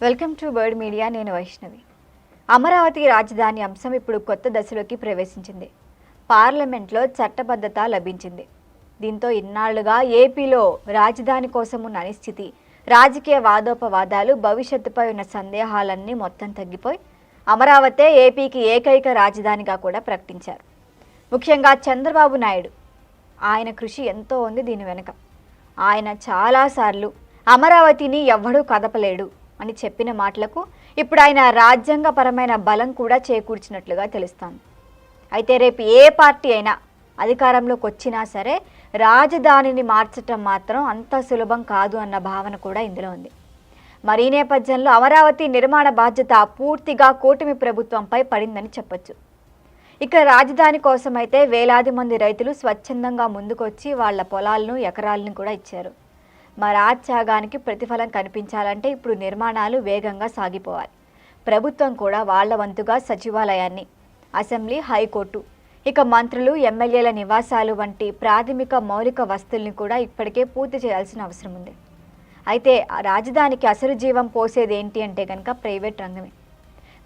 Welcome to bird media. నేను వైష్ణవి. అమరావతి రాజధాని అంశం ఇప్పుడు కొత్త దశలోకి ప్రవేశించింది. పార్లమెంట్లో చట్టబద్ధత లభించింది. దీంతో ఇన్నాళ్లుగా ఏపీలో రాజధాని కోసం ఉన్న అనిశ్చితి, రాజకీయ వాదోపవాదాలు, భవిష్యత్తుపై ఉన్న సందేహాలన్నీ మొత్తం తగ్గిపోయి అమరావతే ఏపీకి ఏకైక రాజధానిగా కూడా ప్రకటించారు. ముఖ్యంగా చంద్రబాబు నాయుడు, ఆయన కృషి ఎంతో ఉంది దీని వెనుక. ఆయన చాలాసార్లు అమరావతిని ఎవ్వడూ కదపలేడు అని చెప్పిన మాటలకు ఇప్పుడు ఆయన రాజ్యాంగపరమైన బలం కూడా చేకూర్చినట్లుగా తెలుస్తోంది. అయితే రేపు ఏ పార్టీ అయినా అధికారంలోకి వచ్చినా సరే రాజధానిని మార్చటం మాత్రం అంత సులభం కాదు అన్న భావన కూడా ఇందులో ఉంది. మరి ఈ నేపథ్యంలో అమరావతి నిర్మాణ బాధ్యత పూర్తిగా కూటమి ప్రభుత్వంపై పడిందని చెప్పొచ్చు. ఇక రాజధాని కోసమైతే వేలాది మంది రైతులు స్వచ్ఛందంగా ముందుకొచ్చి వాళ్ల పొలాలను, ఎకరాలను కూడా ఇచ్చారు. మరి ఆ త్యాగానికి ప్రతిఫలం కనిపించాలంటే ఇప్పుడు నిర్మాణాలు వేగంగా సాగిపోవాలి. ప్రభుత్వం కూడా వాళ్ల వంతుగా సచివాలయాన్ని, అసెంబ్లీ, హైకోర్టు, ఇక మంత్రులు, ఎమ్మెల్యేల నివాసాలు వంటి ప్రాథమిక మౌలిక వస్తువుల్ని కూడా ఇప్పటికే పూర్తి చేయాల్సిన అవసరం ఉంది. అయితే ఆ రాజధానికి అసలు జీవం పోసేది ఏంటి అంటే కనుక ప్రైవేట్ రంగమే.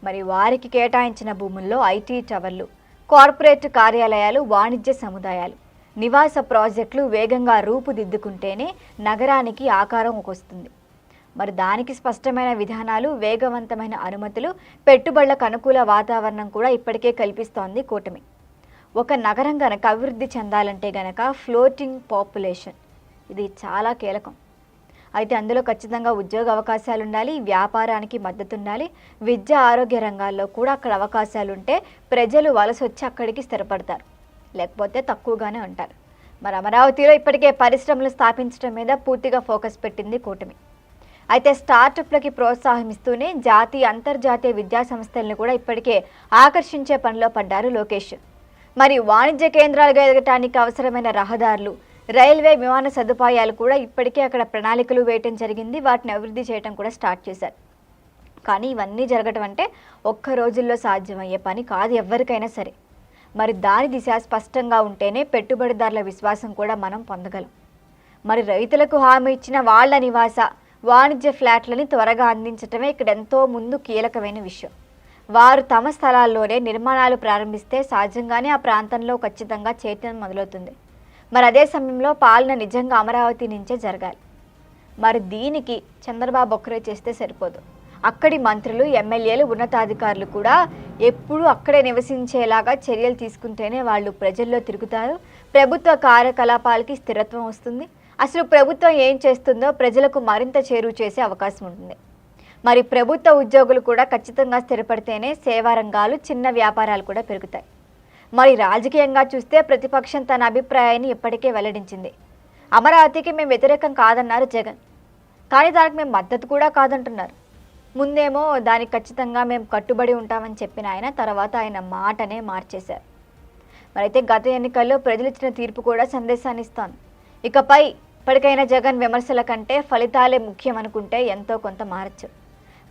మరి వారికి కేటాయించిన భూముల్లో ఐటీ టవర్లు, కార్పొరేట్ కార్యాలయాలు, వాణిజ్య సముదాయాలు, నివాస ప్రాజెక్టులు వేగంగా రూపుదిద్దుకుంటేనే నగరానికి ఆకారం వస్తుంది. మరి దానికి స్పష్టమైన విధానాలు, వేగవంతమైన అనుమతులు, పెట్టుబడులకు అనుకూల వాతావరణం కూడా ఇప్పటికే కల్పిస్తోంది కూటమి. ఒక నగరం గనక అభివృద్ధి చెందాలంటే గనక ఫ్లోటింగ్ పాపులేషన్ ఇది చాలా కీలకం. అయితే అందులో ఖచ్చితంగా ఉద్యోగ అవకాశాలు ఉండాలి, వ్యాపారానికి మద్దతు ఉండాలి, విద్య, ఆరోగ్య రంగాల్లో కూడా అక్కడ అవకాశాలు ఉంటే ప్రజలు వలస వచ్చి అక్కడికి స్థిరపడతారు, లేకపోతే తక్కువగానే ఉంటారు. మరి అమరావతిలో ఇప్పటికే పరిశ్రమలు స్థాపించడం మీద పూర్తిగా ఫోకస్ పెట్టింది కూటమి. అయితే స్టార్టప్లకి ప్రోత్సాహం ఇస్తూనే జాతీయ, అంతర్జాతీయ విద్యా సంస్థలను కూడా ఇప్పటికే ఆకర్షించే పనిలో పడ్డారు లోకేష్. మరి వాణిజ్య కేంద్రాలుగా ఎదగటానికి అవసరమైన రహదారులు, రైల్వే, విమాన సదుపాయాలు కూడా ఇప్పటికే అక్కడ ప్రణాళికలు వేయటం జరిగింది. వాటిని అభివృద్ధి చేయడం కూడా స్టార్ట్ చేశారు. కానీ ఇవన్నీ జరగటం అంటే ఒక్క రోజుల్లో సాధ్యమయ్యే పని కాదు ఎవరికైనా సరే. మరి దాని దిశ స్పష్టంగా ఉంటేనే పెట్టుబడిదారుల విశ్వాసం కూడా మనం పొందగలం. మరి రైతులకు హామీ ఇచ్చిన వాళ్ల నివాస, వాణిజ్య ఫ్లాట్లని త్వరగా అందించడమే ఇక్కడ ఎంతో ముందు కీలకమైన విషయం. వారు తమ స్థలాల్లోనే నిర్మాణాలు ప్రారంభిస్తే సహజంగానే ఆ ప్రాంతంలో ఖచ్చితంగా చైతన్యం మొదలవుతుంది. మరి అదే సమయంలో పాలన నిజంగా అమరావతి నుంచే జరగాలి. మరి దీనికి చంద్రబాబు ఒక్కరే చేస్తే సరిపోదు. అక్కడి మంత్రులు, ఎమ్మెల్యేలు, ఉన్నతాధికారులు కూడా ఎప్పుడూ అక్కడే నివసించేలాగా చర్యలు తీసుకుంటేనే వాళ్ళు ప్రజల్లో తిరుగుతారు. ప్రభుత్వ కార్యకలాపాలకి స్థిరత్వం వస్తుంది. అసలు ప్రభుత్వం ఏం చేస్తుందో ప్రజలకు మరింత చేరువ చేసే అవకాశం ఉంటుంది. మరి ప్రభుత్వ ఉద్యోగులు కూడా ఖచ్చితంగా స్థిరపడితేనే సేవా రంగాలు, చిన్న వ్యాపారాలు కూడా పెరుగుతాయి. మరి రాజకీయంగా చూస్తే ప్రతిపక్షం తన అభిప్రాయాన్ని ఇప్పటికే వెల్లడించింది. అమరావతికి మేము వ్యతిరేకం కాదన్నారు జగన్, కానీ దానికి మేము మద్దతు కూడా కాదంటున్నారు. ముందేమో దానికి ఖచ్చితంగా మేము కట్టుబడి ఉంటామని చెప్పిన ఆయన తర్వాత ఆయన మాటనే మార్చేశారు. మరైతే గత ఎన్నికల్లో ప్రజలు ఇచ్చిన తీర్పు కూడా సందేశాన్ని ఇస్తాను. ఇకపై ఇప్పటికైనా జగన్ విమర్శల కంటే ఫలితాలే ముఖ్యం అనుకుంటే ఎంతో కొంత మారచ్చు.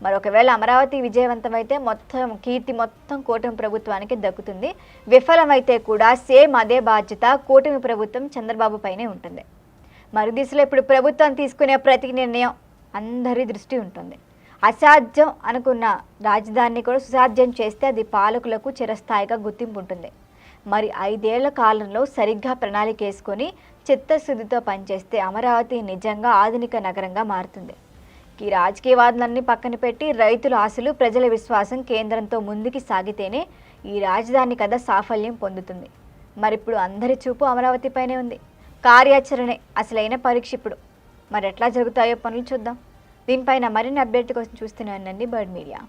మరి ఒకవేళ అమరావతి విజయవంతమైతే మొత్తం కీర్తి మొత్తం కూటమి ప్రభుత్వానికి దక్కుతుంది. విఫలమైతే కూడా సేమ్ అదే బాధ్యత కూటమి ప్రభుత్వం చంద్రబాబు పైనే ఉంటుంది. మరి దిశలో ఇప్పుడు ప్రభుత్వం తీసుకునే ప్రతి నిర్ణయం అందరి దృష్టి ఉంటుంది. అసాధ్యం అనుకున్న రాజధానిని కూడా సుసాధ్యం చేస్తే అది పాలకులకు చిరస్థాయిగా గుర్తింపు ఉంటుంది. మరి 5 ఏళ్ల కాలంలో సరిగ్గా ప్రణాళిక వేసుకొని చిత్తశుద్ధితో పనిచేస్తే అమరావతి నిజంగా ఆధునిక నగరంగా మారుతుంది. ఈ రాజకీయవాదులన్నీ పక్కన పెట్టి రైతుల ఆశలు, ప్రజల విశ్వాసం కేంద్రంతో ముందుకు సాగితేనే ఈ రాజధాని కథ సాఫల్యం పొందుతుంది. మరి ఇప్పుడు అందరి చూపు అమరావతిపైనే ఉంది. కార్యాచరణే అసలైన పరీక్ష ఇప్పుడు. మరి ఎట్లా జరుగుతాయో పనులు చూద్దాం. దీనిపైన మరిన్ని అప్డేట్ కోసం చూస్తూనే ఉండండి బర్డ్ మీడియా.